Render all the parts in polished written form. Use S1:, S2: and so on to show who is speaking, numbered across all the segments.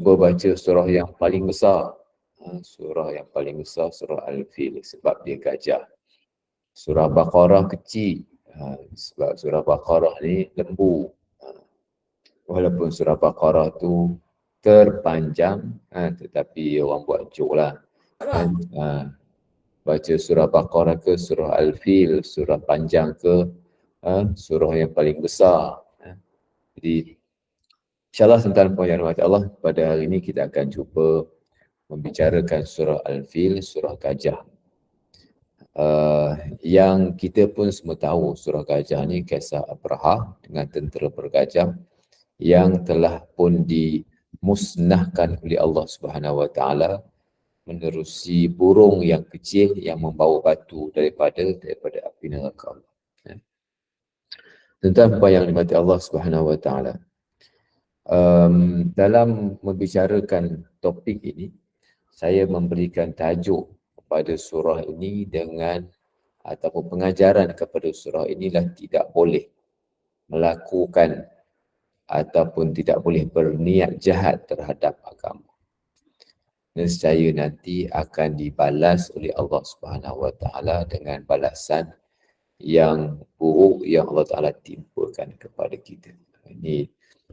S1: cuba baca surah yang paling besar. Surah yang paling besar, surah Al-Fil, sebab dia gajah. Surah Baqarah kecil, sebab surah Baqarah ni lembu. Walaupun surah Baqarah tu terpanjang, tetapi orang buat joke lah. Baca surah Baqarah ke surah Al-Fil, surah panjang ke surah yang paling besar. Jadi InsyaAllah tuan-tuan puan yang dirahmati Allah, pada hari ini kita akan cuba membicarakan surah Al-Fil, surah gajah. Yang kita pun semua tahu surah gajah ni kisah Abrahah dengan tentera bergajah yang telah pun dimusnahkan oleh Allah Subhanahu Wa Taala menerusi burung yang kecil yang membawa batu daripada api neraka. Tuan-tuan puan yang dirahmati Allah Subhanahu Wa Taala. Dalam membicarakan topik ini, saya memberikan tajuk kepada surah ini dengan ataupun pengajaran kepada surah inilah tidak boleh melakukan ataupun tidak boleh berniat jahat terhadap agama. Nescaya nanti akan dibalas oleh Allah Subhanahu Wa Taala dengan balasan yang buruk yang Allah Taala timpakan kepada kita. Ini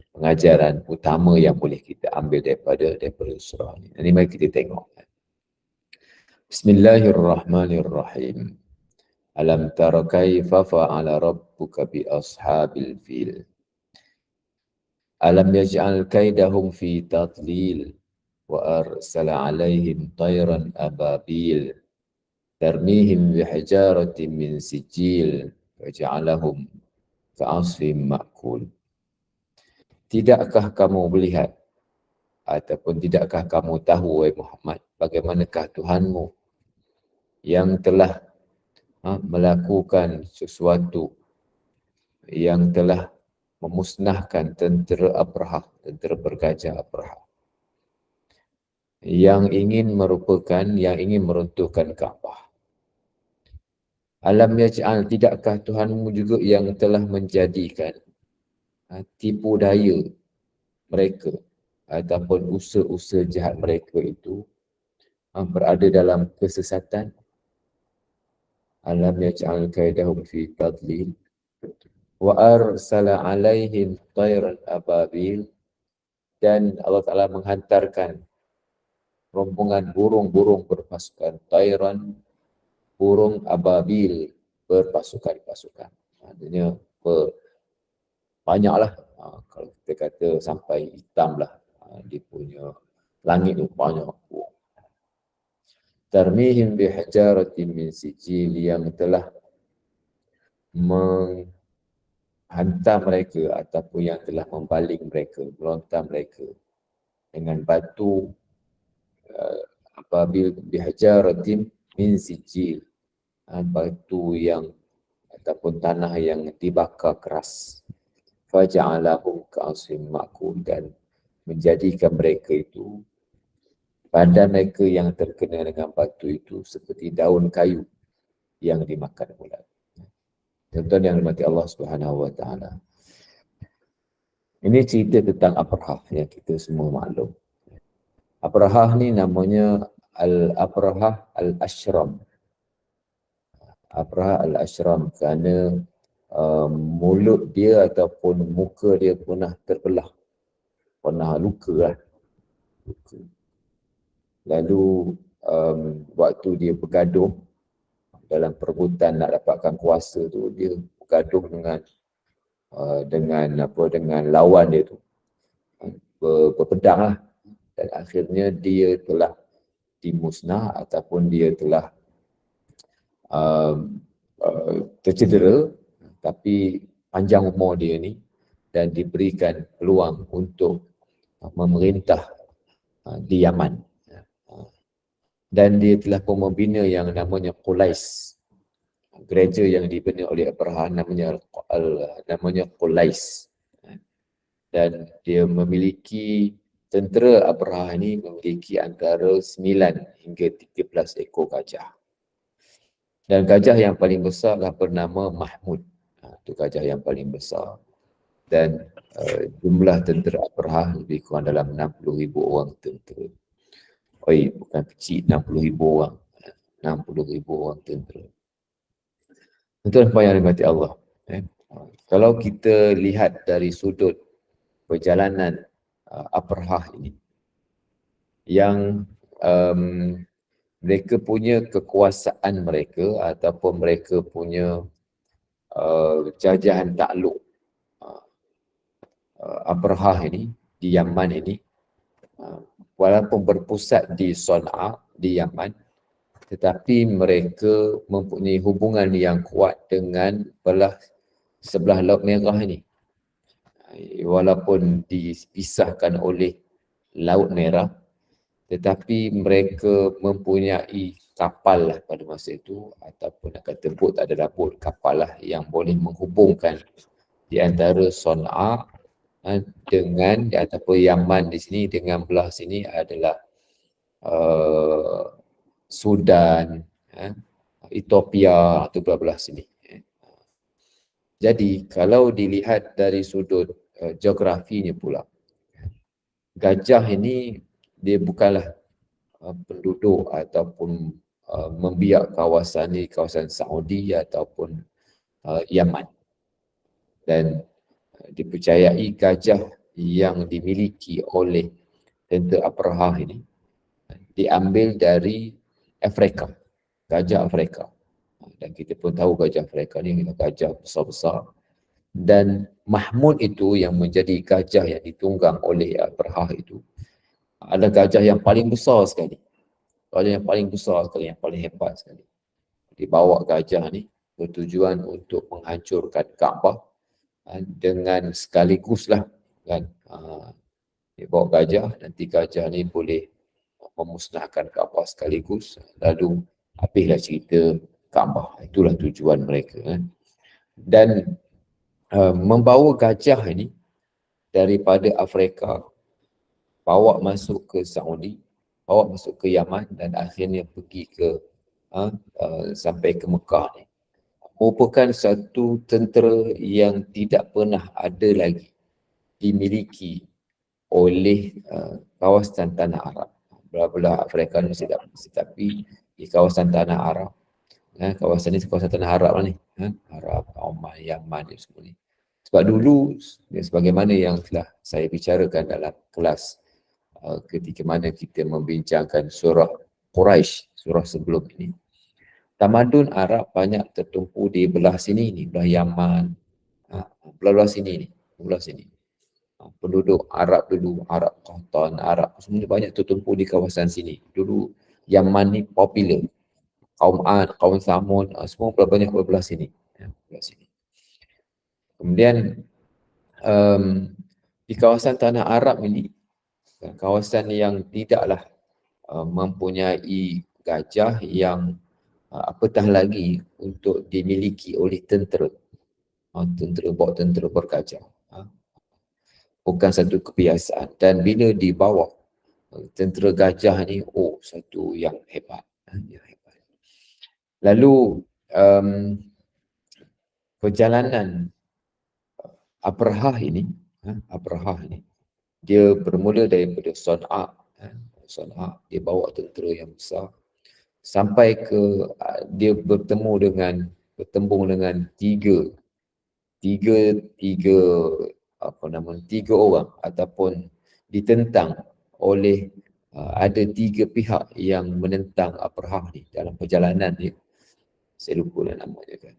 S1: pengajaran utama yang boleh kita ambil daripada surah ini. Ini mari kita tengok. Bismillahirrahmanirrahim. Alam tara kaifa fa'ala rabbuka bi ashabil fil. Alam yaj'al kaidahum fi tadlil wa arsala 'alaihim tayran ababil tarmihim bihijaratin min sijil waja'alahum ka'asfin ma'kul. Tidakkah kamu melihat ataupun tidakkah kamu tahu, wahai Muhammad, bagaimanakah Tuhanmu yang telah melakukan sesuatu yang telah memusnahkan tentera Abrahah, tentera bergajah Abrahah, yang ingin meruntuhkan Kaabah. Alam yaj'al, tidakkah Tuhanmu juga yang telah menjadikan tipu daya mereka ataupun usaha-usaha jahat mereka itu berada dalam kesesatan. Alam yaj'al kaidahum fi tadlil wa arsala 'alaihim tayran ababil, dan Allah Ta'ala menghantarkan rombongan burung-burung berpasukan, tayran, burung ababil berpasukan-pasukan. Maksudnya banyaklah, kalau kita kata sampai hitam lah dia punya langit tu banyak. Tarmihim bihijaratin min sijil, yang telah menghantar mereka ataupun yang telah membaling mereka, melontar mereka dengan batu ababil bihijaratin min sijil, batu yang ataupun tanah yang dibakar keras. Faja'alahum ka'asfin ma'kul, dan menjadikan mereka itu, badan mereka yang terkena dengan batu itu seperti daun kayu yang dimakan ulat. Tuan-tuan yang dirahmati Allah Subhanahu Wa Taala. Ini cerita tentang Abrahah yang kita semua maklum. Abrahah ni namanya Abrahah Al-Ashram. Abrahah Al-Ashram kerana mulut dia ataupun muka dia pernah terbelah, pernah luka lah. Lalu waktu dia bergaduh dalam perebutan nak dapatkan kuasa tu, dia bergaduh dengan lawan dia tu, berpedang lah, dan akhirnya dia telah dimusnah ataupun dia telah tercedera, tapi panjang umur dia ni dan diberikan peluang untuk memerintah di Yaman. Dan dia telah pun membina yang namanya Qulais. Gereja yang dibina oleh Abraham namanya Qulais. Dan dia memiliki, tentera Abraham ini memiliki antara 9 hingga 13 ekor gajah. Dan gajah yang paling besar adalah bernama Mahmud. Itu gajah yang paling besar. dan jumlah tentera Abraha lebih kurang dalam 60,000 orang tentera. Bukan kecil, 60,000 orang. 60,000 orang tentera. Tuan apa yang dimati Allah. Kalau kita lihat dari sudut perjalanan Abraha ini, yang mereka punya kekuasaan mereka ataupun mereka punya jajahan takluk Abraha ini di Yaman ini, walaupun berpusat di Sana'a di Yaman, tetapi mereka mempunyai hubungan yang kuat dengan sebelah Laut Merah ini. Walaupun dipisahkan oleh Laut Merah, tetapi mereka mempunyai kapal lah pada masa itu, ataupun akan sebut adalah bot kapal lah yang boleh menghubungkan di antara Sana'a dengan ataupun Yaman di sini dengan belah sini adalah Sudan, Ethiopia atau belah sini. Jadi kalau dilihat dari sudut geografinya pula, gajah ini dia bukanlah penduduk ataupun membiak kawasan ni, kawasan Saudi ataupun Yaman. Dan dipercayai gajah yang dimiliki oleh tentera Abraha ini diambil dari Afrika, gajah Afrika. Dan kita pun tahu gajah Afrika ni gajah besar-besar. Dan Mahmud itu yang menjadi gajah yang ditunggang oleh Abraha itu adalah gajah yang paling besar sekali. Gajah yang paling besar sekali, yang paling hebat sekali. Dibawa gajah ni bertujuan untuk menghancurkan Kaabah dengan sekaligus lah kan. Dia bawa gajah, nanti gajah ni boleh memusnahkan Kaabah sekaligus, lalu habislah cerita Kaabah. Itulah tujuan mereka kan. Dan membawa gajah ini daripada Afrika, bawa masuk ke Saudi, bawa masuk ke Yaman dan akhirnya pergi ke sampai ke Mekah ni, merupakan satu tentera yang tidak pernah ada lagi dimiliki oleh kawasan tanah Arab. Belah-belah Afrika ni tetapi di kawasan tanah Arab, kawasan ni kawasan tanah Arab lah ni, Arab, Oman, Yaman ni semua ni. Sebab dulu, sebagaimana yang telah saya bicarakan dalam kelas ketika mana kita membincangkan surah Quraisy, surah sebelum ini, tamadun Arab banyak tertumpu di belah sini ni, belah Yaman, belah sini ni, belah sini. Penduduk Arab dulu, Arab Qahtan, Arab semuanya banyak tertumpu di kawasan sini. Dulu Yaman ni popular. Kaum Ad, kaum Samud, semua banyak belah sini. Belah sini. Kemudian di kawasan tanah Arab ini, kawasan yang tidaklah mempunyai gajah yang apatah lagi untuk dimiliki oleh tentera. Bawa tentera bergajah. Bukan satu kebiasaan. Dan bila dibawa tentera gajah ni, satu yang hebat. Yang hebat. Lalu perjalanan Abraha ini, dia bermula daripada Sana'a. Sana'a, dia bawa tentera yang besar sampai ke dia bertembung dengan tiga orang ataupun ditentang oleh ada tiga pihak yang menentang Abraha ni dalam perjalanan dia. Saya lupa namanya kan.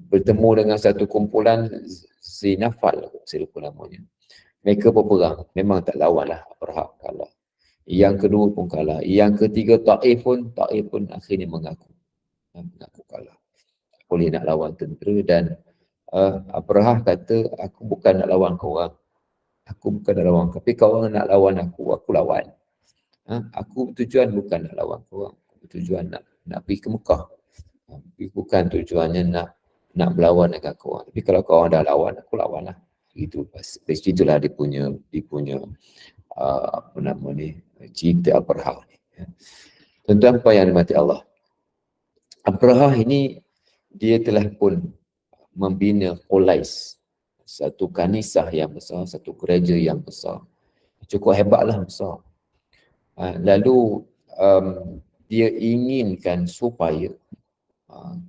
S1: Bertemu dengan satu kumpulan Zinafal, saya lupa namanya. Mereka berperang, memang tak lawan lah, Abraha kalah. Yang kedua pun kalah. Yang ketiga Taif pun akhirnya mengaku kalah. Boleh nak lawan tentera dan Abraha kata, aku bukan nak lawan kau orang. Aku bukan nak lawan kau. Tapi kau orang nak lawan aku lawan. Aku tujuan bukan nak lawan kau orang. Tujuan nak pergi ke Mekah. Bukan tujuannya nak berlawan dengan kau orang. Tapi kalau kau orang dah lawan, aku lawan lah. Itulah dia punya cerita Abraha ni. Tuan-tuan apa yang dimati Allah. Abraha ini dia telah pun membina Qulais. satu kanisah yang besar, satu gereja yang besar. Cukup hebatlah besar. Lalu dia inginkan supaya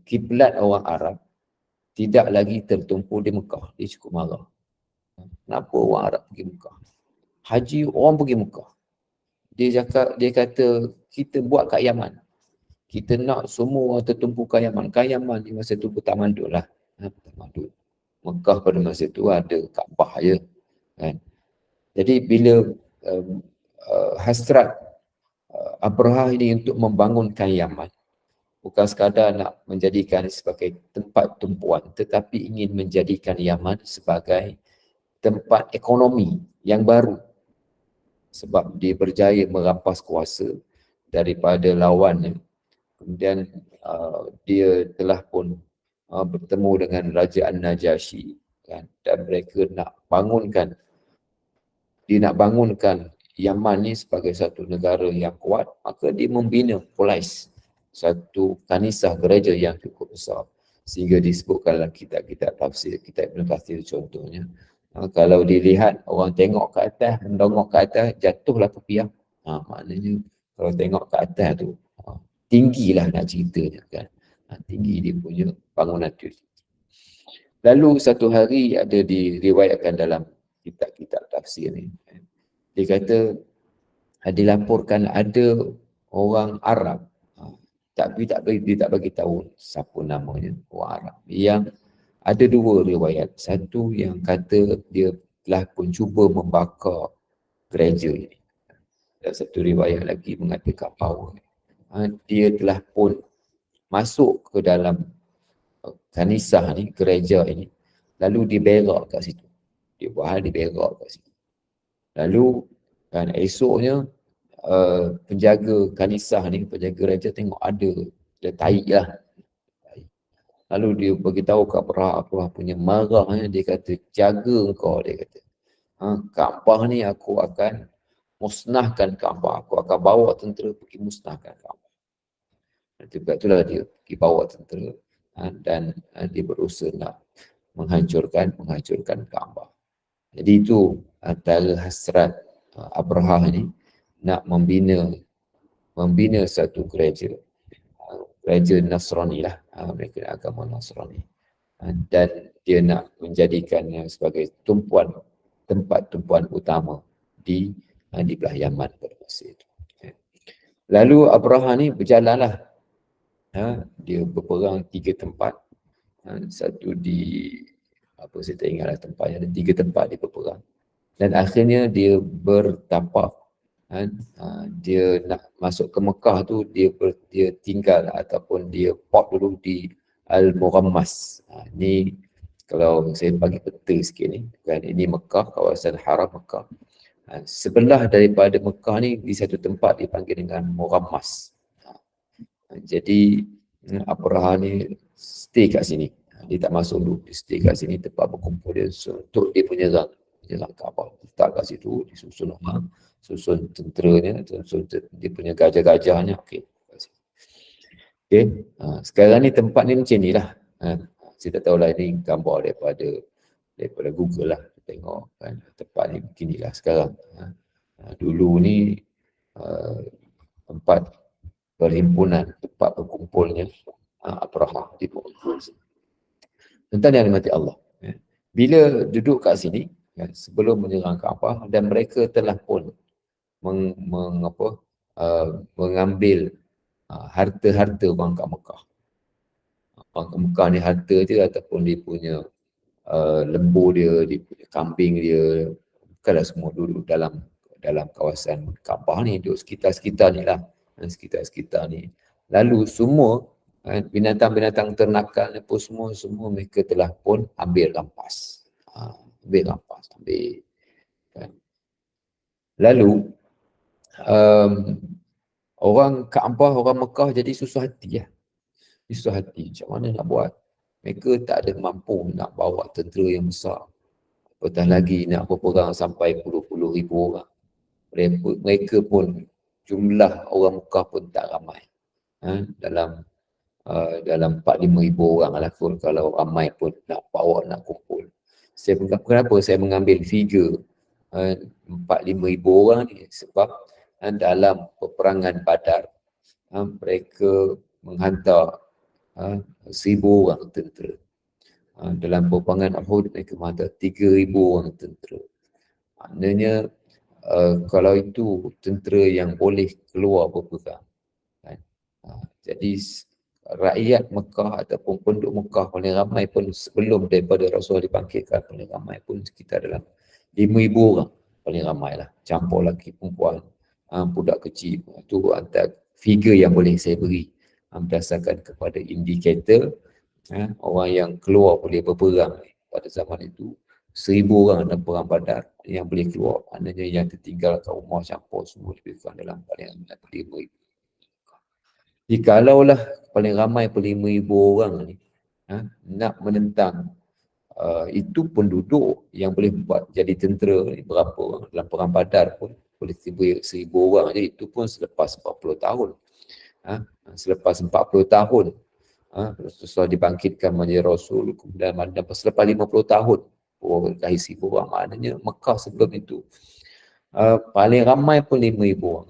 S1: kiblat orang Arab tidak lagi tertumpu di Mekah. Dia cukup marah. Kenapa orang Arab pergi Mekah? Haji orang pergi Mekah. Dia kata kita buat kat Yaman. Kita nak semua orang tertumpu kat Yaman. Kat Yaman ni masa tu bertamadun lah. Bertamadun. Mekah pada masa tu ada Kaabah je. Kan? Jadi bila hasrat Abraha ini untuk membangunkan Yaman, bukan sekadar nak menjadikan sebagai tempat tumpuan, tetapi ingin menjadikan Yaman sebagai tempat ekonomi yang baru. Sebab dia berjaya merampas kuasa daripada lawannya. Kemudian dia telah pun bertemu dengan Raja An-Najasyi, kan? Dan mereka nak bangunkan, dia nak bangunkan Yaman ni sebagai satu negara yang kuat, maka dia membina polis, satu kanisah gereja yang cukup besar, sehingga disebutkan dalam kitab-kitab tafsir, kitab Ibn Kathir contohnya, kalau dilihat orang tengok ke atas, mendongok ke atas, jatuhlah tepiah. Maknanya kalau tengok ke atas tu, tinggilah nak ceritanya, kan. Tinggi dia punya bangunan tu. Lalu satu hari ada diriwayatkan dalam kitab-kitab tafsir ni, dia kata dilaporkan ada orang Arab, tapi dia tak bagi tahu siapa namanya, orang Arab, yang ada dua riwayat. Satu yang kata dia telah pun cuba membakar gereja ini. Dan satu riwayat lagi mengatakan bahawa dia telah pun masuk ke dalam kanisah ni, gereja ini, lalu diberak kat situ. Dia buat hal diberak kat situ. Lalu kan esoknya penjaga kanisah ni, penjaga gereja tengok ada tahi lah. Lalu dia beritahu ke Abraha punya marah, dia kata jaga engkau, dia kata. Kaabah ni aku akan musnahkan Kaabah, aku akan bawa tentera pergi musnahkan Kaabah. Sebab itulah dia pergi bawa tentera dan dia berusaha nak menghancurkan Kaabah. Jadi itu antara hasrat Abraha ni, nak membina satu gereja Nasrani lah, mereka agama Nasrani, dan dia nak menjadikannya sebagai tempat tumpuan utama di belah Yaman pada masa itu. Lalu Abraha ni berjalanlah, dia berperang 3 tempat, satu di saya tak ingatlah tempatnya, ada 3 tempat dia berperang, dan akhirnya dia bertapak. Dia nak masuk ke Mekah tu, dia tinggal ataupun dia port dulu di Al-Murammas. Ni kalau saya bagi peta sikit ni, kan, ini Mekah, kawasan haram Mekah. Sebelah daripada Mekah ni, di satu tempat dipanggil dengan Murammas. Jadi Abraha ni stay kat sini. Dia tak masuk dulu, dia stay kat sini, tempat berkumpul dia untuk dia menyerang Kaabah. Letak kat situ, disusun orang, susun tenteranya, susun dia punya gajah-gajahnya. Okey. Sekarang ni tempat ni macam ni lah. Saya tak tahulah, ini gambar daripada Google lah. Tengok kan, tempat ni beginilah sekarang. Dulu ni tempat perhimpunan, tempat berkumpulnya Abraha di Mekah. Tentang yang dimati Allah. Bila duduk kat sini, sebelum menyerang Kaabah, dan mereka telah pun mengambil harta-harta orang kat Mekah. Orang kat Mekah ni harta je, ataupun dia punya lembu dia punya kambing dia, bukanlah semua duduk dalam kawasan Kaabah ni, duduk sekitar-sekitar ni lah, sekitar-sekitar ni. Lalu semua binatang-binatang ternakan apa semua mereka telah pun ambil rampas. Kan. Lalu orang Kaabah, orang Mekah jadi susah hati lah. Susah hati, macam mana nak buat? Mereka tak ada mampu nak bawa tentera yang besar. Apatah lagi nak berperang sampai puluh-puluh ribu orang. Mereka pun, jumlah orang Mekah pun tak ramai. Dalam 4-5 ribu orang lah pun, kalau ramai pun nak bawa, nak kumpul. Kenapa saya mengambil figure 4-5 ribu orang ni? Sebab dalam peperangan Badar, mereka menghantar 1,000 orang tentera. Dalam peperangan Uhud mereka menghantar 3,000 orang tentera. Maknanya kalau itu tentera yang boleh keluar berperang, kan? Jadi rakyat Mekah ataupun penduduk Mekah paling ramai pun sebelum daripada Rasulullah dibangkitkan, paling ramai pun sekitar dalam 5,000 orang paling ramai lah, campur lelaki perempuan, budak kecil. Itu antara figure yang boleh saya beri berdasarkan kepada indikator orang yang keluar boleh berperang pada zaman itu. 1,000 orang dalam perang Badar yang boleh keluar, maknanya yang tertinggal kat rumah campur semua lebih kurang dalam paling ramai 5,000. Jikalaulah paling ramai 5,000 orang ni nak menentang itu penduduk yang boleh buat jadi tentera ni berapa orang dalam perang Badar pun boleh tiba 1,000 orang je, itu pun selepas 40 tahun. Selepas 40 tahun Rasulullah dibangkitkan menjadi Rasul, kemudian selepas 50 tahun dah 1,000 orang. Maknanya Mekah sebelum itu paling ramai pun 5,000 orang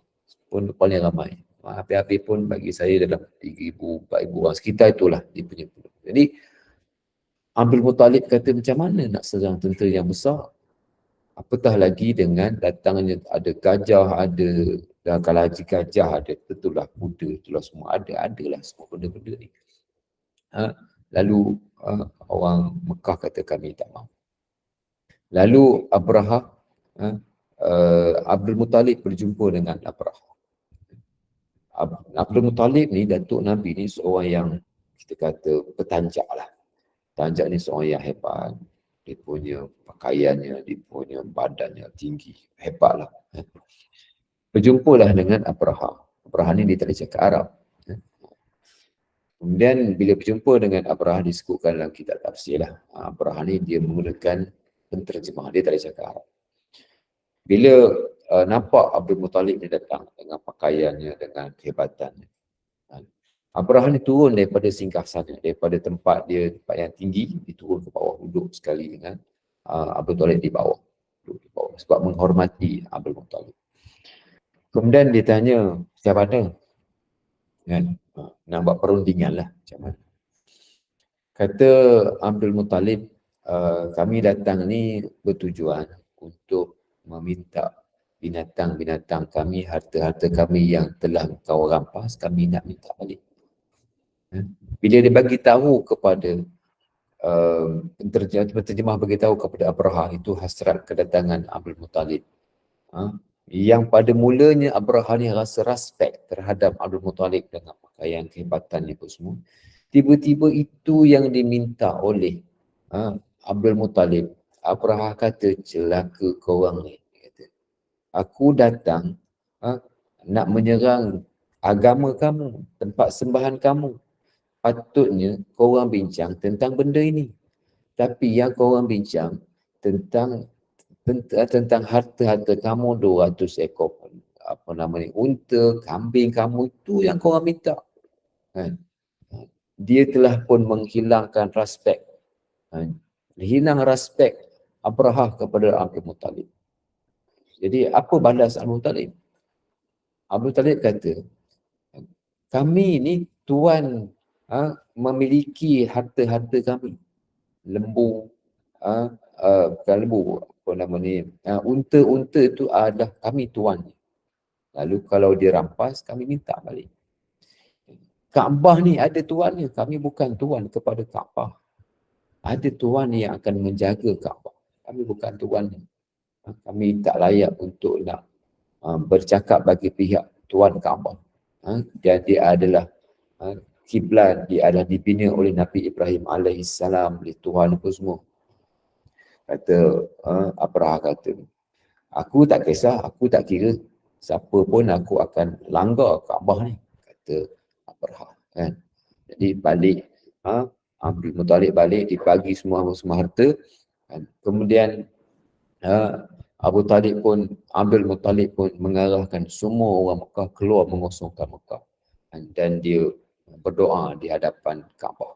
S1: pun paling ramai. Habis-habis pun bagi saya dalam 3,000, 4,000 orang, sekitar itulah dia punya. Jadi Abdul Muttalib kata macam mana nak serang tentera yang besar? Apatah lagi dengan datangnya ada gajah, ada kalau haji gajah ada, tentulah kuda, itulah semua adalah semua benda-benda ni. Lalu orang Mekah kata kami tak mahu. Lalu Abraha, Abdul Muttalib berjumpa dengan Abraha. Abdul Muttalib ni, datuk Nabi ni seorang yang kita kata petanjak lah. Petanjak ni seorang yang hebat. Dia punya pakaiannya, dia punya badannya tinggi, hebat lah. Berjumpalah dengan Abraha. Abraha ni dia tak boleh cakap Arab. Kemudian bila berjumpa dengan Abraha, disebutkan dalam kitab tafsir lah. Abraha ni dia menggunakan penterjemah, dia tak boleh cakap Arab. Bila nampak Abdul Muttalib ni datang dengan pakaiannya, dengan kehebatannya, Abraha ni turun daripada singgasana, daripada tempat dia, tempat yang tinggi, dia turun ke bawah, duduk sekali dengan Abdul Muttalib di bawah. Duduk di bawah sebab menghormati Abdul Muttalib. Kemudian dia tanya, siapa ada? Kan? Nak buat perundingan lah macam mana. Kata Abdul Muttalib, kami datang ni bertujuan untuk meminta binatang-binatang kami, harta-harta kami yang telah kau rampas, kami nak minta balik. Bila dia bagi tahu kepada penterjemah bagi tahu kepada Abraha, itu hasrat kedatangan Abdul Muttalib. Yang pada mulanya Abraha ni rasa respect terhadap Abdul Muttalib dengan pakaian kehebatannya pun semua. Tiba-tiba itu yang diminta oleh Abdul Muttalib. Abraha kata, celaka korang ni. Kata, aku datang nak menyerang agama kamu, tempat sembahan kamu. Patutnya korang bincang tentang benda ini. Tapi yang korang bincang tentang harta-harta kamu, 200 ekor unta, kambing kamu, itu yang korang minta. Dia telah pun menghilangkan respect. Hilang respect Abraha kepada Abdul Muttalib. Jadi apa balas Abdul Muttalib? Abdul Muttalib kata, kami ni tuan memiliki harta-harta kami. Lembu, bukan lembu, unta-unta itu adalah kami tuan. Lalu kalau dia rampas, kami minta balik. Kaabah ni ada tuannya, kami bukan tuan kepada Kaabah. Ada tuan yang akan menjaga Kaabah. Kami bukan tuannya. Kami tak layak untuk nak bercakap bagi pihak tuan Kaabah. Dan dia adalah kiblat, dia adalah dibina oleh Nabi Ibrahim alaihissalam, oleh Tuhan apa semua. Kata Abraha kata, aku tak kisah, aku tak kira siapa pun aku akan langgar Kaabah ni, kata Abraha. Kan? Jadi balik, Abdul Muttalib balik, dibagi semua harta. Kemudian Abdul Muttalib pun mengarahkan semua orang Mekah keluar mengosongkan Mekah. Dan dia berdoa di hadapan Kaabah.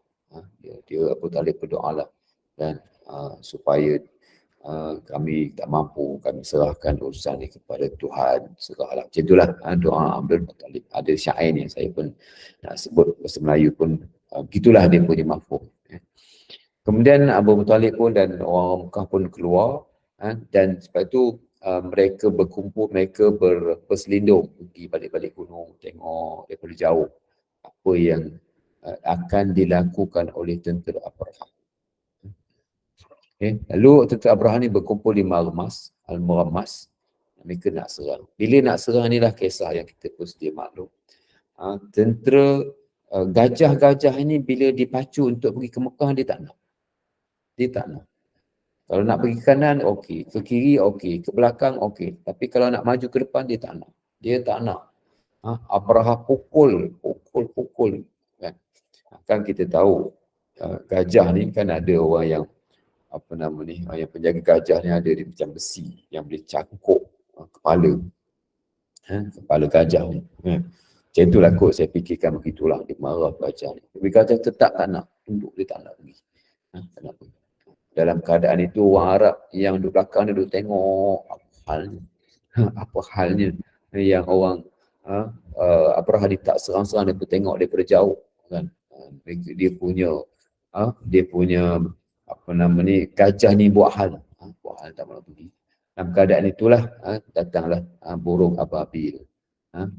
S1: Dia Abu Talib berdoa lah. Dan supaya kami tak mampu, kami serahkan urusan ni kepada Tuhan, serahlah. Macam itulah doa Abdul Muttalib. Ada syair yang saya pun nak sebut bahasa Melayu pun, begitulah dia punya mafhum. Kemudian Abu Muttalib pun dan orang Mekah pun keluar, dan sebab itu mereka berkumpul, mereka berselindung pergi balik-balik gunung, tengok daripada jauh apa yang akan dilakukan oleh tentera Abraha. Lalu tentera Abraha ni berkumpul di Marmas, Al-Murammas, mereka nak serang. Bila nak serang inilah kisah yang kita pun sedia maklum. Tentera gajah-gajah ini bila dipacu untuk pergi ke Mekah, dia tak nak. Dia tak nak. Kalau nak pergi ke kanan, okey. Ke kiri, okey. Ke belakang, okey. Tapi kalau nak maju ke depan, dia tak nak. Dia tak nak. Abraha pukul. Kan? Kan kita tahu, gajah ni kan ada orang yang, apa nama ni, yang penjaga gajah ni ada dia macam besi yang boleh cangkuk kepala. Kepala gajah ni. Macam itulah kot saya fikirkan begitulah. Dia marah gajah ni. Tapi gajah tetap tak nak. Tunduk, dia tak nak pergi. Tak nak pergi. Dalam keadaan itu orang Arab yang duduk belakang dia duduk tengok apa halnya yang orang Abraha tak serang-serang, dia pun tengok daripada jauh kan. Dia punya apa nama ni, gajah ni buat hal tak mahu pergi. Dalam keadaan itulah datanglah burung ababil.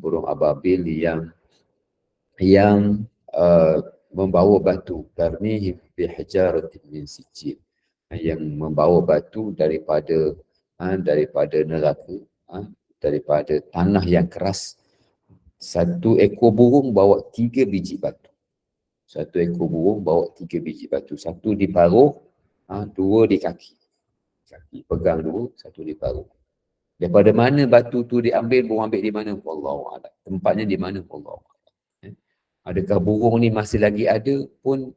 S1: Burung ababil yang membawa batu, tarmihim bi hijaratin min sijil, yang membawa batu daripada neraka, daripada tanah yang keras. Satu ekor burung bawa 3 biji batu. Satu ekor burung bawa 3 biji batu. Satu di paruh, 2 di kaki. Kaki pegang 2, 1 di paruh. Daripada mana batu tu diambil, burung ambil di mana? Wallahu a'lam. Tempatnya di mana? Wallahu a'lam. Adakah burung ni masih lagi ada pun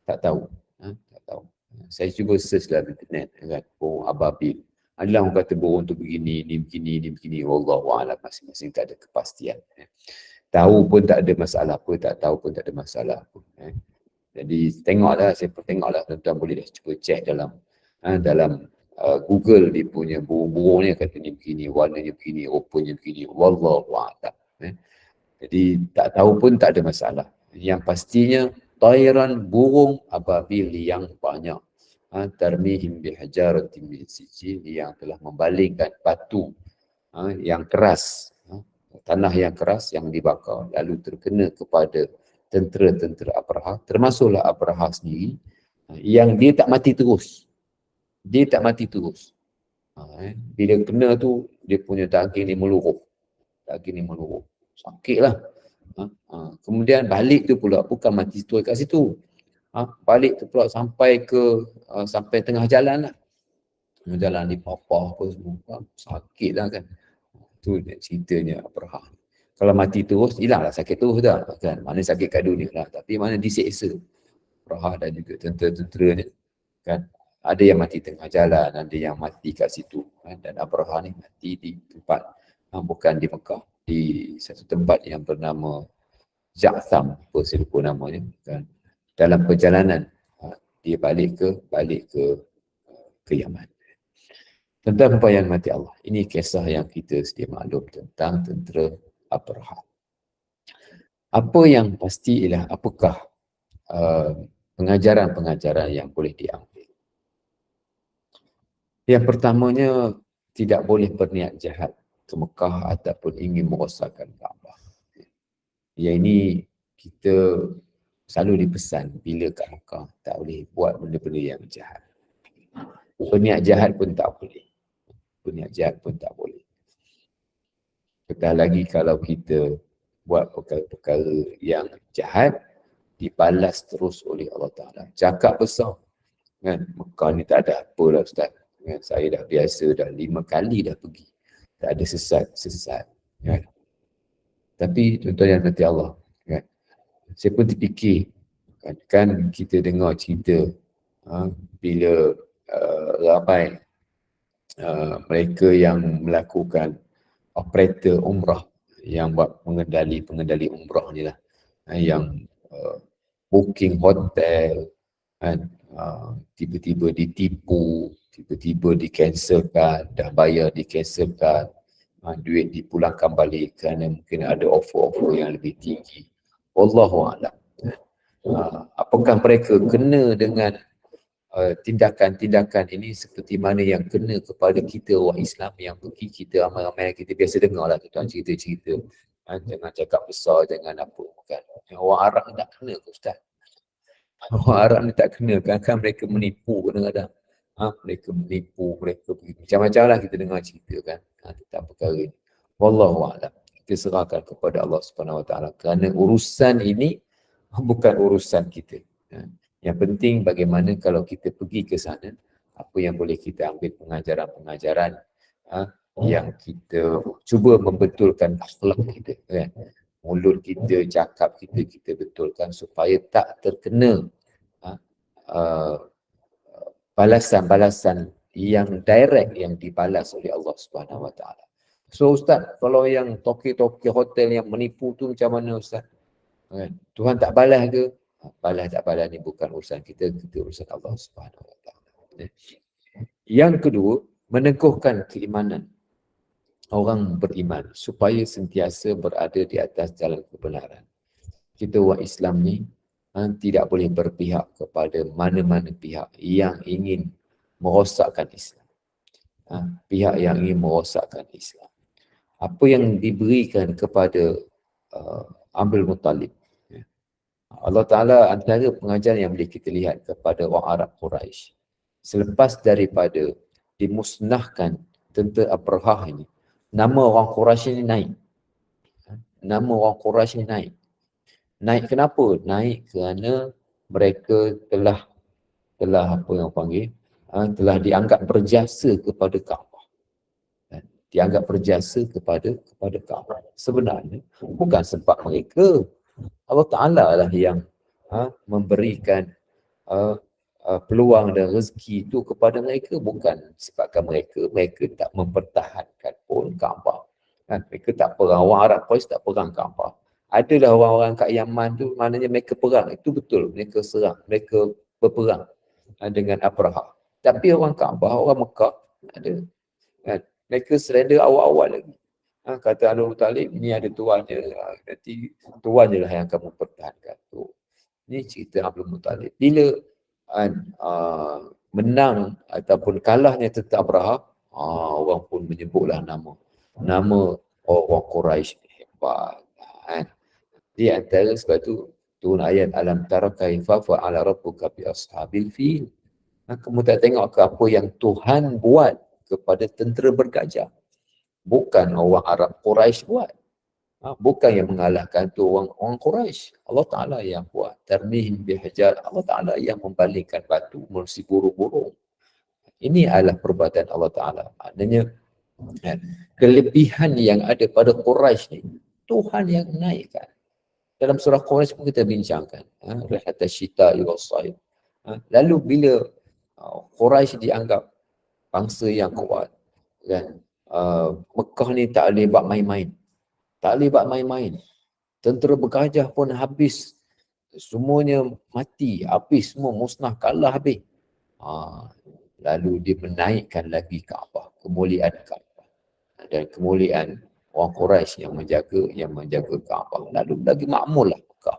S1: tak tahu. Tak tahu. Saya cuba search dalam internet kan, burung ababil. Adalah orang kata burung tu begini, ni begini. Wallahu a'lam, masing-masing tak ada kepastian. Tahu pun tak ada masalah apa, tak tahu pun tak ada masalah apa. Jadi tengoklah, saya pun tengoklah, tuan-tuan boleh dah cuba check dalam Google, dia punya burung-burung ni kata ni begini, warnanya begini, rupanya begini. Wallahu a'lam. Jadi tak tahu pun tak ada masalah. Yang pastinya tayran, burung ababil yang banyak. Tarmihim bihajaratin min sijil, yang telah membalingkan batu yang keras, tanah yang keras yang dibakar, lalu terkena kepada tentera-tentera Abraha, termasuklah Abraha sendiri, yang dia tak mati terus. Dia tak mati terus. Bila kena tu, dia punya daging ni meluruh. Sakitlah. Kemudian balik tu pula bukan mati situ kat situ. Balik tu pula sampai tengah jalan lah. Tengah jalan di papah apa semua. Sakit lah kan. Tu ceritanya Abraha. Kalau mati terus, hilanglah sakit terus dah kan. Mana sakit kat dunia lah. Tapi mana diseksa. Abraha dan juga tentera-tentera ni kan. Ada yang mati tengah jalan, ada yang mati kat situ kan. Dan Abraha ni mati di tempat, bukan di Mekah, di satu tempat yang bernama Ja'tham, apa saya lupa namanya kan. Dalam perjalanan dia balik ke Yaman. Tentang yang mati Allah. Ini kisah yang kita sedia maklum tentang tentera Abraha. Apa yang pasti ialah apakah pengajaran-pengajaran yang boleh diambil. Yang pertamanya, tidak boleh berniat jahat ke Mekah ataupun ingin merosakkan Kaabah. Yang ini kita selalu dipesan bila kat Mekah, tak boleh buat benda-benda yang jahat. Berniat jahat pun tak boleh. Apatah lagi kalau kita buat perkara-perkara yang jahat, dibalas terus oleh Allah Ta'ala. Cakap besar. Kan? Mekah ni tak ada apa lah Ustaz. Kan? Saya dah biasa, dah 5 kali dah pergi. Tak ada sesat. Kan? Tapi tuan-tuan yang nanti Allah. Kan? Saya pun terfikir. Kan kita dengar cerita bila ramai mereka yang melakukan operator umrah, yang buat pengendali umrah ni lah, yang booking hotel, kan, tiba-tiba ditipu, tiba-tiba dicancelkan, dah bayar dicancelkan, duit dipulangkan balik kerana mungkin ada offer-offer yang lebih tinggi. Wallahu'alam. Apakah mereka kena dengan tindakan-tindakan ini seperti mana yang kena kepada kita orang Islam yang pergi, kita ramai-ramai kita biasa dengar lah tuan cerita-cerita, jangan cakap besar, jangan apa, bukan. Yang orang Arab ni tak kena ke Ustaz? Orang Arab ni tak kena, kadang-kadang mereka menipu kadang-kadang. Mereka menipu, mereka macam-macam lah kita dengar cerita kan, tentang perkara ni. Wallahu'alam. Kita serahkan kepada Allah Subhanahu Wa Taala kerana urusan ini bukan urusan kita. Yang penting bagaimana kalau kita pergi ke sana, apa yang boleh kita ambil pengajaran-pengajaran yang kita cuba membetulkan akhlak kita kan. Mulut kita, cakap kita, kita betulkan supaya tak terkena balasan-balasan yang direct yang dibalas oleh Allah Subhanahu Wa Taala. So Ustaz, kalau yang toki-toki hotel yang menipu tu macam mana Ustaz? Tuhan tak balas ke? Balas tak balas ni bukan urusan kita, kita urusan Allah Subhanahu Wa Taala. Yang kedua, meneguhkan keimanan orang beriman supaya sentiasa berada di atas jalan kebenaran. Kita orang Islam ni tidak boleh berpihak kepada mana-mana pihak yang ingin merosakkan Islam. Pihak yang ingin merosakkan Islam. Apa yang diberikan kepada Abdul Muttalib, Allah Ta'ala antara pengajaran yang boleh kita lihat kepada orang Arab Quraisy, selepas daripada dimusnahkan tentera Abrahah ini, nama orang Quraisy ini naik. Nama orang Quraisy ini naik. Naik kenapa? Naik kerana mereka telah apa yang panggil, telah dianggap berjasa kepada Kaabah. Dianggap berjasa kepada Kaabah. Sebenarnya bukan sebab mereka, Allah Ta'ala lah yang memberikan peluang dan rezeki itu kepada mereka, bukan sebabkan mereka tak mempertahankan pun Kaabah. Mereka tak perang, orang Arab Quraisy tak perang Kaabah. Adalah orang-orang kat Yaman tu, maknanya mereka perang, itu betul, mereka serang, mereka berperang dengan Abraha. Tapi orang Kaabah, orang Mekah, ada, mereka surrender awal-awal lagi. Kata Abdul Muttalib, ni ada tuannya, nanti tuannya lah yang akan mempertahankan tu. Ni cerita Abdul Muttalib. Bila menang ataupun kalahnya tentera Abraha, orang pun menyebutlah nama orang Quraisy hebat. Di antara sebab tu turun ayat alam tara kaifa fa'ala rabbuka bi ashabil fil. Kamu tak tengok ke apa yang Tuhan buat kepada tentera bergajah? Bukan orang Arab Quraisy buat. Bukan yang mengalahkan tu orang Quraisy. Allah Ta'ala yang buat. Tarmihim bihajar. Allah Ta'ala yang membalingkan batu melalui burung-burung. Ini adalah perbuatan Allah Ta'ala. Maknanya kelebihan yang ada pada Quraisy ni, Tuhan yang naikkan. Dalam surah Quraisy pun kita bincangkan. Rihatas syita'i was-sayf. Lalu bila Quraisy dianggap bangsa yang kuat, kan? Mekah ni tak boleh buat main-main. Tak boleh buat main-main. Tentera bergajah pun habis. Semuanya mati, habis semua, musnah, kalah habis. Lalu dia menaikkan lagi Kaabah, kemuliaan Kaabah. Dan kemuliaan orang Quraisy yang menjaga Kaabah. Lalu lagi makmurlah Mekah.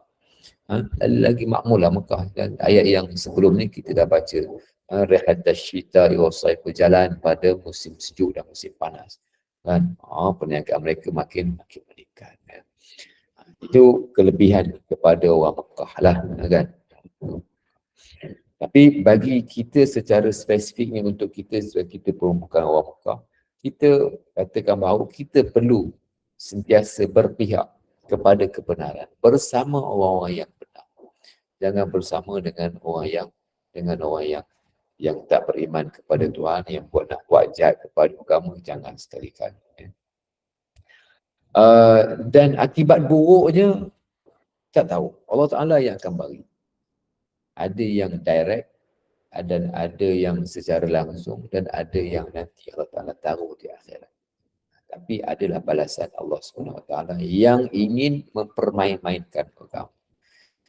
S1: Lagi makmurlah Mekah. Dan ayat yang sebelum ni kita dah baca. Rihatas syita'i was-sayf, berjalan pada musim sejuk dan musim panas. Kan? Perniagaan mereka makin meningkat. Kan? Itu kelebihan kepada orang Mekah lah. Kan? Tapi bagi kita secara spesifiknya untuk kita, sebab kita pun bukan orang Mekah, kita katakan bahawa kita perlu sentiasa berpihak kepada kebenaran bersama orang-orang yang benar. Jangan bersama dengan orang yang tak beriman kepada Tuhan, yang nak buat jahat kepada agama, jangan sekali-kali. Dan akibat buruknya tak tahu. Allah Ta'ala yang akan bagi. Ada yang direct, dan ada yang secara langsung, dan ada yang nanti Allah Ta'ala taruh di akhirat. Tapi adalah balasan Allah SWT yang ingin mempermain-mainkan agama,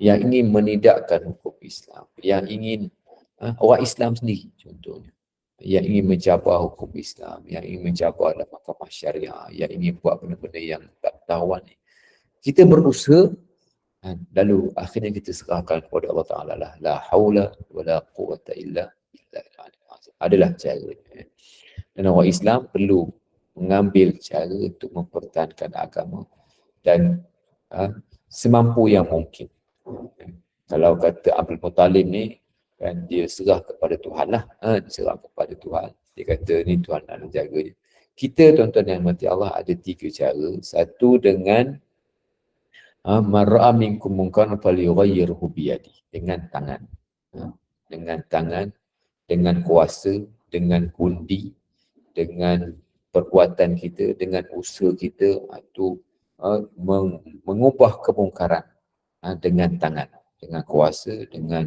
S1: yang ingin menidakkan hukum Islam, yang ingin orang Islam sendiri contohnya, yang ingin mencabar hukum Islam, yang ingin mencabar dalam mahkamah syariah, yang ingin buat benda-benda yang tak ketahuan ni. Kita berusaha, lalu akhirnya kita serahkan kepada Allah Ta'ala lah. La hawla wa la quwata illa billah. Adalah cara. Dan orang Islam perlu mengambil cara untuk mempertahankan agama dan semampu yang mungkin. Kalau kata Abdul Muttalib ni, kan dia serah kepada Tuhan lah, serah kepada Tuhan. Dia kata ni Tuhan nak jaga dia. Kita tuan-tuan yang mati Allah ada 3 cara. Satu dengan mar'a minkum munkaran falyughayyirhu biyadi, dengan tangan. Dengan tangan, dengan kuasa, dengan undi, dengan perbuatan kita, dengan usaha kita itu mengubah kemungkaran dengan tangan, dengan kuasa, dengan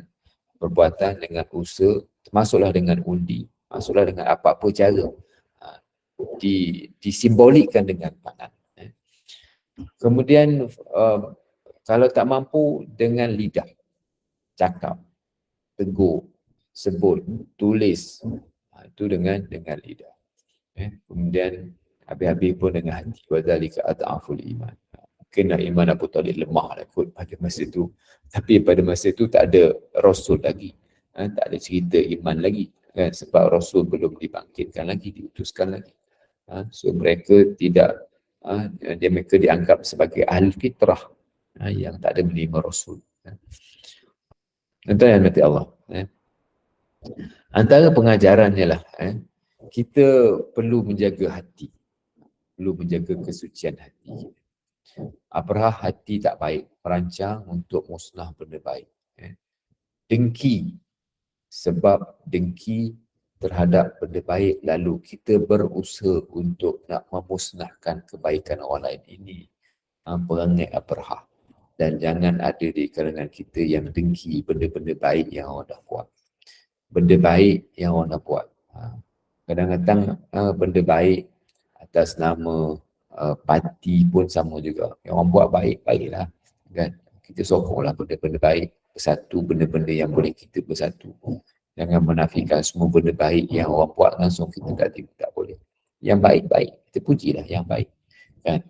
S1: perbuatan, dengan usaha, masuklah dengan undi, masuklah dengan apa-apa cara, disimbolikkan dengan tangan. Kemudian kalau tak mampu, dengan lidah, cakap, tegur, sebut, tulis, itu dengan lidah. Kemudian habis-habis pun dengan hati. Wadzalika at'aful iman. Kena iman Abu Talib lemah lah kot pada masa itu. Tapi pada masa itu tak ada Rasul lagi. Tak ada cerita iman lagi. Sebab Rasul belum dibangkitkan lagi, diutuskan lagi. So mereka tidak, mereka dianggap sebagai ahli fitrah yang tak ada menerima Rasul. Itu yang mati Allah. Antara pengajarannya lah, kita perlu menjaga hati, perlu menjaga kesucian hati. Abraha hati tak baik, merancang untuk musnah benda baik. Dengki, sebab dengki terhadap benda baik, lalu kita berusaha untuk nak memusnahkan kebaikan orang lain. Ini perangai Abraha. Dan jangan ada di kalangan kita yang dengki benda-benda baik yang orang dah buat. Benda baik yang orang dah buat. Kadang-kadang benda baik atas nama parti pun sama juga. Yang orang buat baik, baiklah. Kan? Kita sokonglah benda-benda baik, bersatu benda-benda yang boleh kita bersatu. Jangan menafikan semua benda baik yang orang buat langsung kita tak boleh. Yang baik-baik, kita pujilah yang baik. Kan?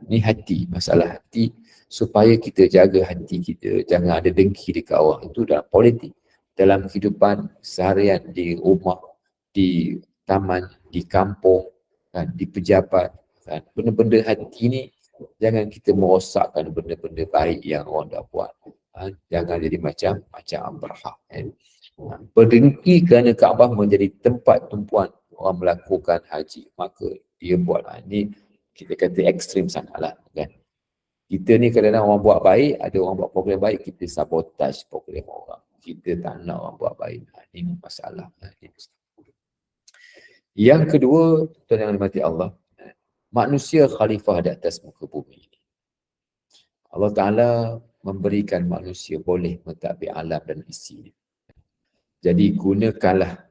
S1: Ni hati, masalah hati, supaya kita jaga hati kita, jangan ada dengki dekat orang. Itu dalam politik, dalam kehidupan seharian, di rumah, di taman, di kampung, kan, di pejabat, kan. Benda-benda hati ni jangan kita merosakkan benda-benda baik yang orang dah buat. Jangan jadi macam Abraha. Berdengki kerana Kaabah menjadi tempat tumpuan orang melakukan haji, maka dia buatlah. Ini kita kata ekstrim sangatlah, kan. Kita ni kadang-kadang orang buat baik, ada orang buat program baik, kita sabotage program orang. Kita tak nak orang buat baik. Ini masalah. Yang kedua, tuan yang dimati Allah, manusia khalifah di atas muka bumi ini. Allah Ta'ala memberikan manusia boleh mentadbir alam dan isinya. Jadi gunakanlah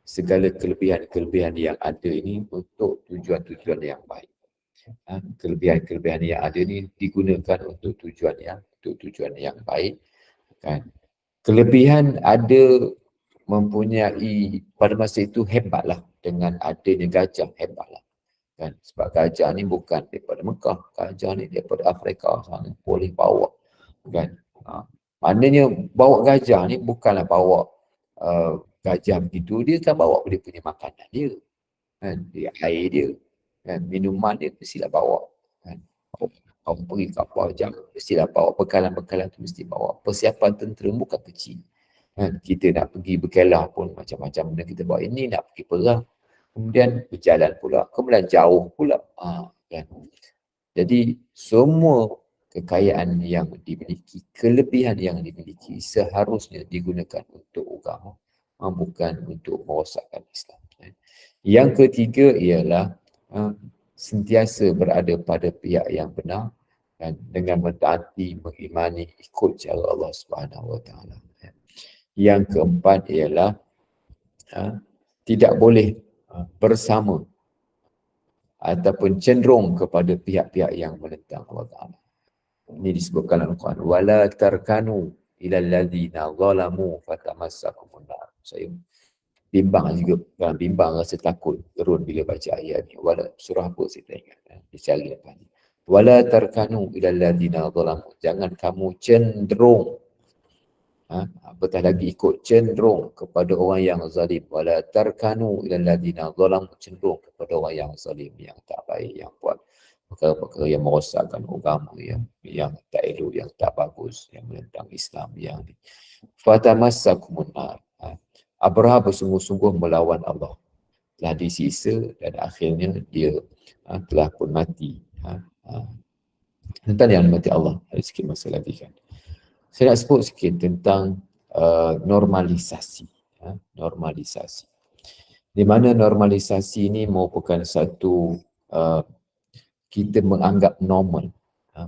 S1: segala kelebihan-kelebihan yang ada ini untuk tujuan-tujuan yang baik. Kelebihan-kelebihan yang ada ni digunakan untuk tujuan yang baik. Kan? Kelebihan ada mempunyai pada masa itu hebatlah, dengan adanya gajah hebatlah. Kan? Sebab gajah ni bukan daripada Mekah, gajah ni daripada Afrika sana boleh bawa. Kan? Maknanya bawa gajah ni bukanlah bawa gajah begitu, dia kan bawa dia punya makanan dia. Kan? Dia air dia. Kan, minuman dia mestilah bawa. Kan. Orang pergi kapal jam, mestilah bawa bekalan-bekalan tu, mesti bawa. Persiapan tentera bukan kecil. Kan. Kita nak pergi berkelah pun macam-macam benda kita bawa. Ini nak pergi perang, kemudian berjalan pula, kemudian jauh pula. Kan. Jadi semua kekayaan yang dimiliki, kelebihan yang dimiliki seharusnya digunakan untuk agama, bukan untuk merosakkan Islam. Yang ketiga ialah sentiasa berada pada pihak yang benar, dan dengan mentaati, mengimani, ikut cara Allah Subhanahu Wa Taala. Yang keempat ialah tidak boleh bersama ataupun cenderung kepada pihak-pihak yang menentang Allah Taala. Ini disebutkan dalam Al-Quran, wala tarkanu ila alladzina zalamu fatamassakumun nar. Saya bimbang juga, bimbang rasa takut gerun bila baca ayat ni. Wala surah apa saya tak ingat. Dicari lepas ni. Wala tarkanu ilal ladina zalamu. Jangan kamu cenderung, apatah lagi ikut cenderung kepada orang yang zalim. Wala tarkanu ilal ladina zalamu. Cenderung kepada orang yang zalim, yang tak baik, yang buat perkara-perkara yang merosakkan agama, yang tak elok, yang tak bagus, yang menentang Islam, yang ni. Fatamassakumun nar. Abraha bersungguh-sungguh melawan Allah, telah disisa dan akhirnya dia telah pun mati. Tentang yang mati Allah, ada sikit masa lagi kan. Saya nak sebut sikit tentang normalisasi. Normalisasi. Di mana normalisasi ini merupakan satu kita menganggap normal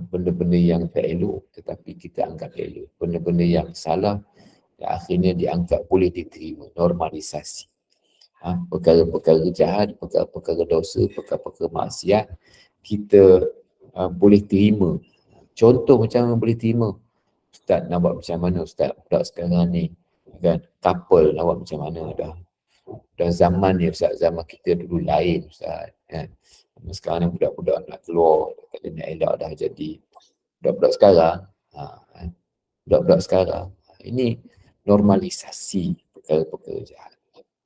S1: benda-benda yang tak elok tetapi kita anggap elok. Benda-benda yang salah akhirnya dianggap boleh diterima, normalisasi. Perkara-perkara jahat, perkara-perkara dosa, perkara-perkara maksiat kita boleh terima. Contoh macam mana boleh terima? Ustaz nak buat macam mana Ustaz? Budak sekarang ni kan, couple nak buat macam mana dah zaman ni Ustaz, zaman kita dulu lain Ustaz kan. Sekarang ni budak-budak nak keluar, nak elak dah jadi budak-budak sekarang. Budak-budak sekarang ini normalisasi perkara-perkara jahat.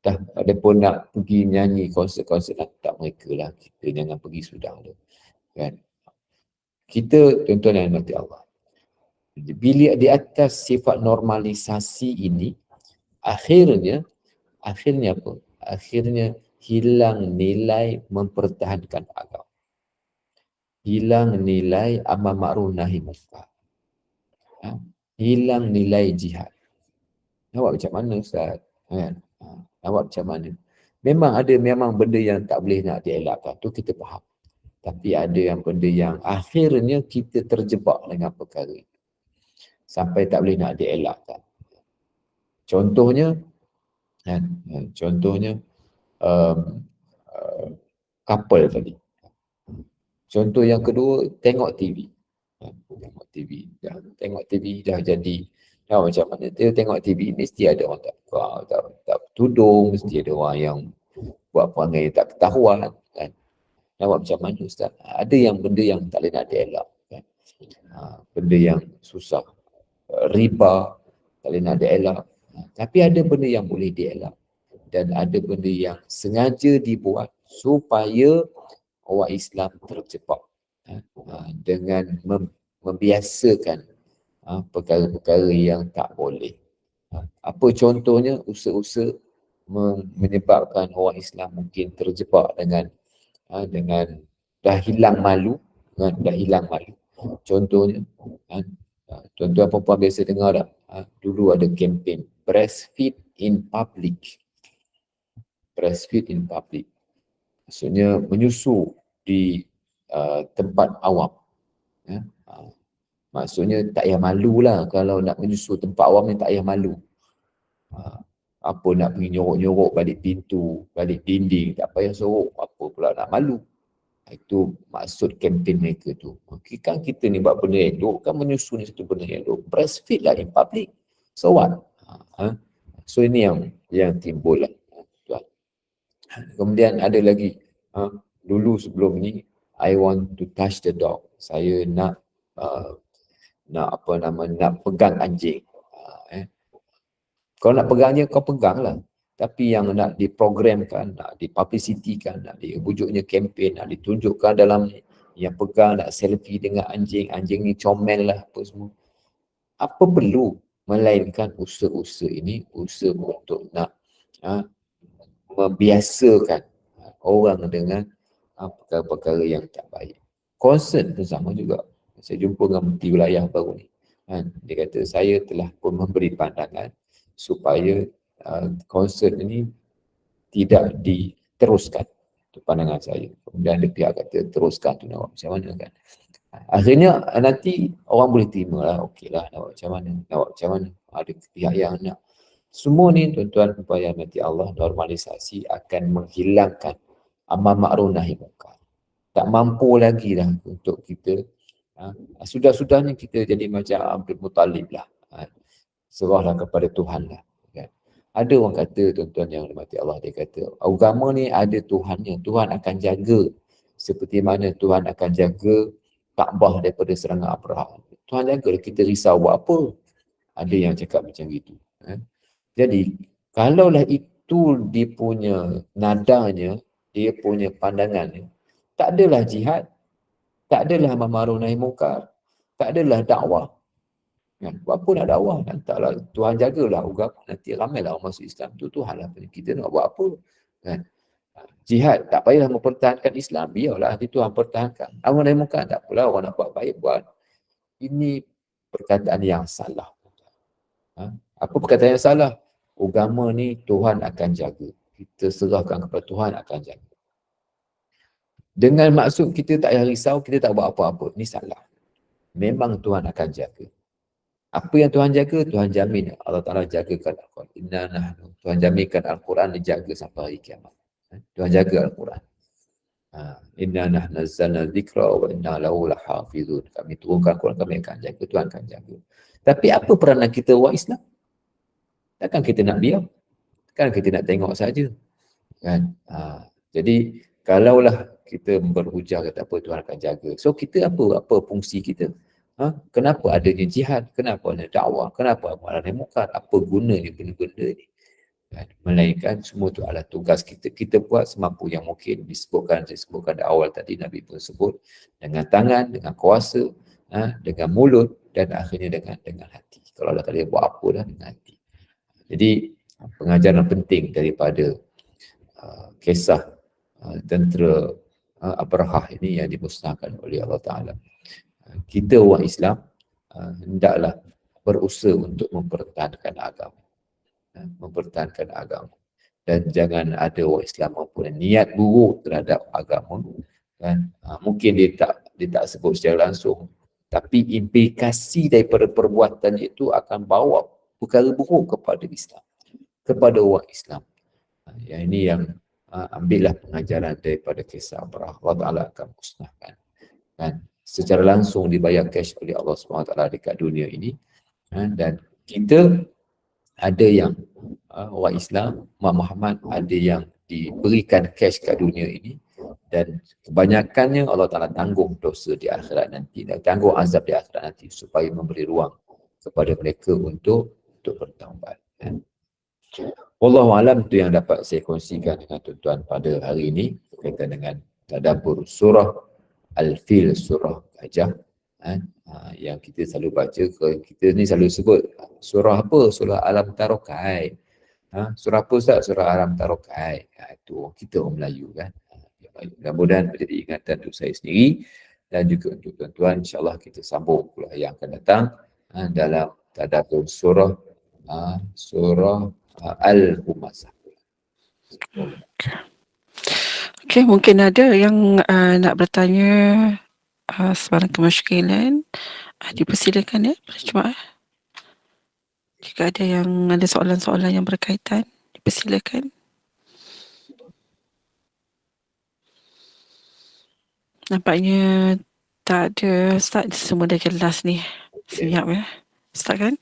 S1: Dah ada pun nak pergi nyanyi konsert-konsert, nak tak mereka lah, kita jangan pergi sudah tu kan. Kita tuan-tuan yang mati Allah, bila di atas sifat normalisasi ini, akhirnya apa? Akhirnya hilang nilai mempertahankan agama, hilang nilai amar ma'ruf nahi munkar, hilang nilai jihad. Nak buat macam mana Ustaz? Nak buat macam mana? Memang benda yang tak boleh nak dielakkan, tu kita faham. Tapi ada yang benda yang akhirnya kita terjebak dengan perkara itu sampai tak boleh nak dielakkan. Contohnya couple tadi. Contoh yang kedua, tengok TV. Tengok TV dah jadi macam mana dia tengok TV, mesti ada orang tak tudung, mesti ada orang yang buat perangai tak ketahuan kan. Nak buat macam mana Ustaz? Ada yang benda yang tak boleh nak dielak kan. Benda yang susah, riba tak boleh nak dielak. Tapi ada benda yang boleh dielak dan ada benda yang sengaja dibuat supaya orang Islam terjebak dengan membiasakan perkara-perkara yang tak boleh. Apa contohnya? Usaha-usaha menyebabkan orang Islam mungkin terjebak dengan dah hilang malu, Contohnya, tuan-tuan perempuan biasa dengar tak? Dulu ada kempen breastfeed in public. Breastfeed in public. Maksudnya menyusu di tempat awam. Maksudnya tak payah malu lah kalau nak menyusu tempat awam ni, tak payah malu. Apa nak pergi nyorok-nyorok balik pintu, balik dinding, tak payah sorok, apa pula nak malu. Itu maksud kempen mereka tu. Kan kita ni buat benda elok, kan menyusu ni satu benda elok. Breastfeed lah in public. So what? So ini yang timbul lah. Kemudian ada lagi, dulu sebelum ni, I want to touch the dog. Saya nak pegang anjing. Kalau nak pegangnya, kau pegang lah. Tapi yang nak diprogramkan, nak dipublicitikan, nak dibujuknya kempen, nak ditunjukkan dalam yang pegang, nak selfie dengan anjing ni comel lah, apa semua. Apa perlu? Melainkan usaha-usaha ini, usaha untuk nak membiasakan orang dengan perkara-perkara yang tak baik. Konsert pun sama juga. Saya jumpa dengan menteri wilayah baru ni. Dia kata, saya telah pun memberi pandangan supaya konsert ini tidak diteruskan. Itu pandangan saya. Kemudian ada pihak kata teruskan tu, nak buat macam mana kan. Akhirnya nanti orang boleh terima lah, okey lah, nak buat macam mana. Ada pihak yang nak. Semua ni tuan-tuan perempuan nanti Allah, normalisasi akan menghilangkan amar ma'ruf nahi munkar. Tak mampu lagi dah untuk kita. Sudah-sudahnya kita jadi macam Abdul Muttalib lah. Serahlah kepada Tuhan lah. Kan? Ada orang kata, tuan-tuan yang hormati Allah, dia kata agama ni ada Tuhannya, Tuhan akan jaga seperti mana Tuhan akan jaga Kaabah daripada serangan Abraha. Tuhan jaga, kita risau buat apa? Ada yang cakap macam gitu. Jadi kalaulah itu dia punya nadanya, dia punya pandangannya, tak adalah jihad, tak adalah amar ma'ruf nahi munkar, tak adalah dakwah. Kan? Buat apa nak dakwah? Taklah Tuhan jagalah agama, nanti ramailah orang masuk Islam tu, Tuhan lah. Kita nak buat apa? Kan? Jihad, tak payahlah mempertahankan Islam, biarlah nanti Tuhan pertahankan. Amar nahi munkar, tak apalah, orang nak buat baik buat. Ini perkataan yang salah. Apa perkataan yang salah? Agama ni Tuhan akan jaga. Kita serahkan kepada Tuhan akan jaga. Dengan maksud kita tak payah risau, kita tak buat apa-apa. Ini salah. Memang Tuhan akan jaga. Apa yang Tuhan jaga? Tuhan jamin. Allah Ta'ala jagakan Al-Quran. Inna nahnu. Tuhan jaminkan Al-Quran dijaga sampai hari kiamat. Tuhan jaga Al-Quran. Inna nahnu nazzalna dzikra wa inna lahu lahafizun. Kami turunkan Al-Quran, kami akan jaga. Tuhan akan jaga. Tapi apa peranan kita orang Islam? Takkan kita nak diam? Kan kita nak tengok saja. Kan? Jadi kalaulah kita berhujah kata apa Tuhan akan jaga. So kita apa fungsi kita? Kenapa adanya jihad? Kenapa ada dakwah? Kenapa ada munkar? Apa gunanya benda-benda ni? Kan? Melainkan semua itu adalah tugas kita. Kita buat semampu yang mungkin. Disebutkan di awal tadi, Nabi pun sebut dengan tangan, dengan kuasa, dengan mulut dan akhirnya dengan hati. Kalau Allah Ta'ala buat apa dah dengan hati. Jadi pengajaran penting daripada kisah tentera Abrahah ini yang dimusnahkan oleh Allah Ta'ala. Kita orang Islam hendaklah berusaha untuk mempertahankan agama. Mempertahankan agama. Dan jangan ada orang Islam mempunyai niat buruk terhadap agama. Kan? Mungkin dia tak sebut secara langsung, tapi implikasi daripada perbuatan itu akan bawa perkara buruk kepada Islam, kepada orang Islam. Yang ini yang ambillah pengajaran daripada kisah Abrahah. Allah Ta'ala akan musnahkan. Kan? Secara langsung dibayar cash oleh Allah SWT dekat dunia ini. Dan kita ada yang orang Islam, Umat Muhammad, ada yang diberikan cash kat dunia ini. Dan kebanyakannya Allah Ta'ala tanggung dosa di akhirat nanti. Dan tanggung azab di akhirat nanti supaya memberi ruang kepada mereka untuk bertaubat. Wallahualam, itu yang dapat saya kongsikan dengan tuan-tuan pada hari ini berkaitan dengan tadabbur surah Al-Fil, surah Gajah, yang kita selalu baca. Kita ni selalu sebut surah apa? Surah Alam Tarokai. Surah apa Ustaz? Surah Alam Tarokai. Itu kita orang Melayu kan. Mudah-mudahan menjadi ingatan untuk saya sendiri dan juga untuk tuan-tuan. InsyaAllah kita sambung pula yang akan datang dalam tadabbur surah Al-Humazah.
S2: Okey, mungkin ada yang nak bertanya sebarang kemusykilan. Dipersilakan ya, para jemaah. Jika ada yang ada soalan-soalan yang berkaitan, dipersilakan. Nampaknya tak ada, Ustaz. Semua dah jelas ni. Senyap ya, Ustaz kan?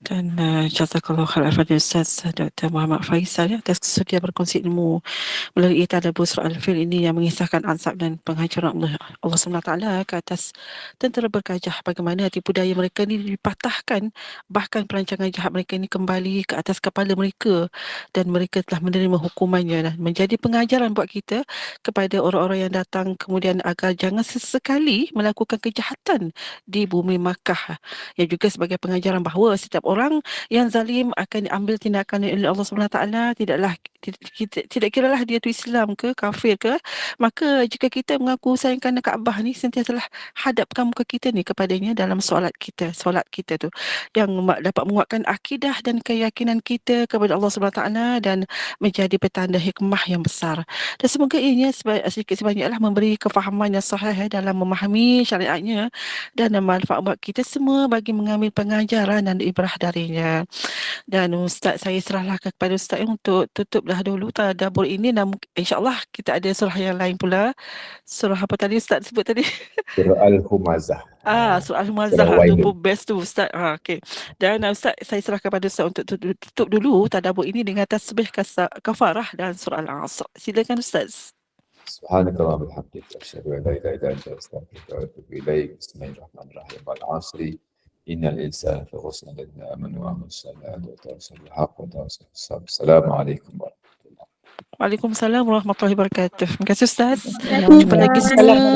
S2: Dan jazakallahu khairan kepada Ustaz Dr. Muhammad Faisal ya, atas kesudia berkongsi ilmu melalui tadabbur surah Al-Fil ini yang mengisahkan ansab dan penghancuran Allah SWT ke atas tentera bergajah, bagaimana tipu daya mereka ni dipatahkan, bahkan perancangan jahat mereka ini kembali ke atas kepala mereka dan mereka telah menerima hukumannya. Dan menjadi pengajaran buat kita kepada orang-orang yang datang kemudian agar jangan sesekali melakukan kejahatan di bumi Makkah, yang juga sebagai pengajaran bahawa setiap orang yang zalim akan diambil tindakan oleh Allah SWT. Tidak kiralah dia tu Islam ke kafir ke, maka jika kita mengaku sayangkan Kaabah ni, sentiasalah hadapkan muka kita ni kepadanya dalam solat kita tu, yang dapat menguatkan akidah dan keyakinan kita kepada Allah SWT dan menjadi petanda hikmah yang besar. Dan semoga ianya sedikit sebanyaklah memberi kefahaman yang sahih dalam memahami syariatnya dan manfaat buat kita semua bagi mengambil pengajaran dan ibrah darinya. Dan Ustaz, saya serahlah kepada Ustaz untuk tutuplah dulu tadabbur ini, dan insya-Allah kita ada surah yang lain pula. Surah apa tadi Ustaz sebut tadi?
S1: Surah Al-Humazah.
S2: Surah
S1: Surah
S2: Al-Muazzah tu
S1: Wailun.
S2: pun best tu Ustaz. Okey. Dan Ustaz, saya serahkan pada Ustaz untuk tutup dulu tadabbur ini dengan tasbih kafarah dan surah Al-Asr. Silakan Ustaz.
S1: Subhanakallahumma wa bihamdika asyhadu an la ilaha illa anta astaghfiruka wa atubu ilaik. Bismillahirrahmanirrahim. Wal 'asri innal insana lafi khusr illa alladhina amanu wa 'amilus salihati wa tawassaw bil haqqi wa tawassaw bis sabr. Assalamualaikum warahmatullahi wabarakatuh.
S2: Waalaikumsalam warahmatullahi wabarakatuh. Terima kasih Ustaz.
S3: Waalaikumsalam.
S2: Jumpa lagi semua.